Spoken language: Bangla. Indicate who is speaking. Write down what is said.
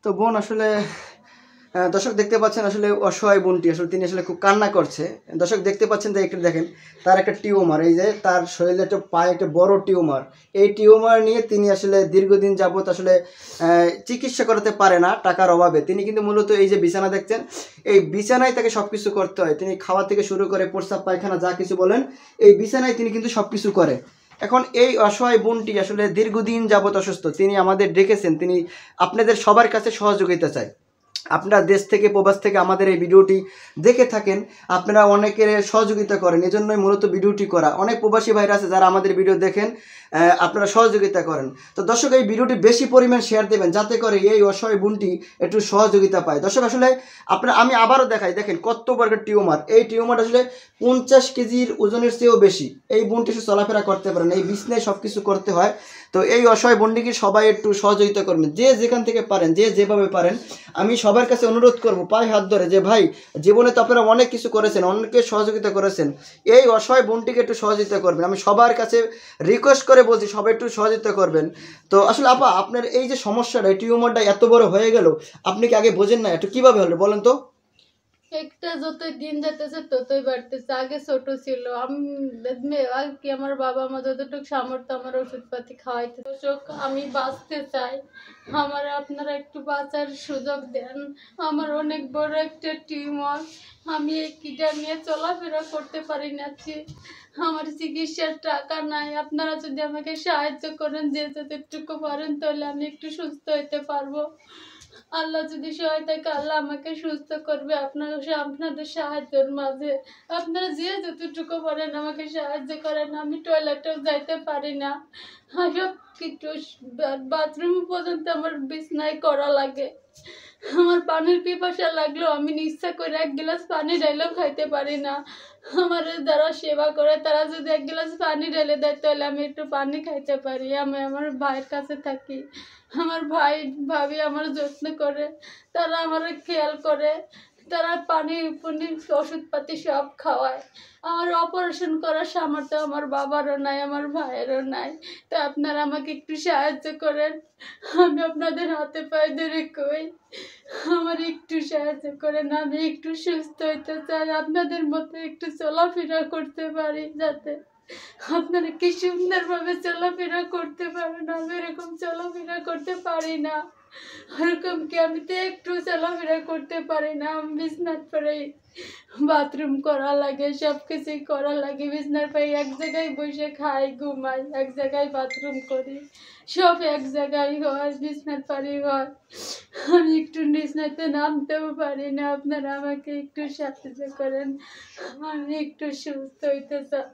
Speaker 1: তো বোন আসলে দর্শক দেখতে পাচ্ছেন আসলে অসহায় বোনটি আসলে তিনি আসলে খুব কান্না করছে। দর্শক দেখতে পাচ্ছেন যে একটু দেখেন তার একটা টিউমার, এই যে তার শরীরে একটা পায়ে একটা বড় টিউমার, এই টিউমার নিয়ে তিনি আসলে দীর্ঘদিন যাবত আসলে চিকিৎসা করাতে পারে না টাকার অভাবে। তিনি কিন্তু মূলত এই যে বিছানা দেখছেন, এই বিছানায় তাকে সব কিছু করতে হয়। তিনি খাওয়া থেকে শুরু করে প্রস্রাব পায়খানা যা কিছু বলেন এই বিছানায় তিনি কিন্তু সব কিছু করে। এখন এই অসহায় বোনটি আসলে দীর্ঘদিন যাবত অসুস্থ, তিনি আমাদের ডেকেছেন, তিনি আপনাদের সবার কাছে সহযোগিতা চায়। আপনারা দেশ থেকে প্রবাস থেকে আমাদের এই ভিডিওটি দেখে থাকেন, আপনারা অনেকের সহযোগিতা করেন, এজন্যই মূলত ভিডিওটি করা। অনেক প্রবাসী ভাইরা আছে যারা আমাদের ভিডিও দেখেন, আপনারা সহযোগিতা করেন। তো দর্শক এই ভিডিওটি বেশি পরিমাণ শেয়ার দেবেন যাতে করে এই অসহায় বোনটি একটু সহযোগিতা পায়। দর্শক আসলে আমি আবারও দেখাই, দেখেন কত বড় টিউমার, এই টিউমার আসলে 50 কেজির ওজনের চেয়েও বেশি। এই বোনটি শুধু চলাফেরা করতে পারেন, এই বিছনায় সব কিছু করতে হয়। তো এই অসহায় বোনটিকে সবাই একটু সহযোগিতা করবেন, যে যেখান থেকে পারেন, যে যেভাবে পারেন। আমি সবার কাছে অনুরোধ করব পায়ে হাত ধরে যে ভাই, জীবনে তো আপনারা অনেক কিছু করেছেন, অনেকে সহযোগিতা করেছেন, এই অসহায় বোনটিকে একটু সহযোগিতা করবেন। আমি সবার কাছে রিকোয়েস্ট করে বলছি সবাই একটু সহযোগিতা করবেন। তো আসলে আপা, আপনার এই যে সমস্যাটা, এই টিউমারটা এত বড় হয়ে গেল, আপনি কি আগে বোঝেন না? একটু কিভাবে হলো বলেন তো?
Speaker 2: একটা যতই দিন যেতেছে ততই বাড়তেছে। আগে ছোট ছিল, আমি আর কি আমার বাবা মা যতটুকু সামর্থ্য আমার ওষুধপাতি খাওয়াইতে। দর্শক, আমি বাঁচতে চাই, আমার আপনারা একটু বাঁচার সুযোগ দেন। আমার অনেক বড় একটা টিউমার, আমি এই কিডা নিয়ে চলাফেরা করতে পারি না। আমার চিকিৎসার টাকা নাই, আপনারা যদি আমাকে সাহায্য করেন যে যতটুকু পারেন, তাহলে আমি একটু সুস্থ হইতে পারবো। আল্লাহ যদি সহায় থাকে, আল্লাহ আমাকে সুস্থ করবে আপনাদের সাহায্যের মাঝে। আপনারা যে যতটুকু পারেন আমাকে সাহায্য করেন। আমি টয়লেটেও যাইতে পারি না, সব কিছু বাথরুম পর্যন্ত আমার বিছনায় করা লাগে। আমার পানির পিপাসা লাগলেও আমি ইচ্ছা করে 1 গ্লাস পানি ঢাইলেও খাইতে পারি না। আমার যারা সেবা করে তারা যদি 1 গ্লাস পানি ঢেলে দেয়, তাহলে আমি একটু পানি খাইতে পারি। আমি আমার ভাইয়ের কাছে থাকি, আমার ভাই ভাবি আমার যত্ন করে, তারা আমার খেয়াল করে, তারা পানি ওষুধপাতি সব খাওয়ায়। আমার অপারেশন করার সামর্থ্য আমার বাবারও নাই, আমার ভাইয়েরও নাই। তো আপনারা আমাকে একটু সাহায্য করেন, আমি আপনাদের হাতে পায়ে ধরে কই, আমার একটু সাহায্য করেন। আমি একটু সুস্থ হইতে চাই, আপনাদের মতো একটু চলাফেরা করতে পারি, যাতে আপনারা কি সুন্দরভাবে চলাফেরা করতে পারেন। আমি এরকম চলাফেরা করতে পারি না, ওরকম কি আমি তো একটু চলাফেরা করতে পারি না। আমি বিছনার পরে বাথরুম করা লাগে, সব কিছুই করা লাগে। বিছনার পরে এক জায়গায় বসে খাই, ঘুমাই, এক জায়গায় বাথরুম করি, সব এক জায়গায় হয়, বিছনার পরে হয়। আমি একটু বিছনাতে নামতেও পারি না। আপনারা আমাকে একটু সাহায্য করেন, আমি একটু সুস্থ হইতে চাই।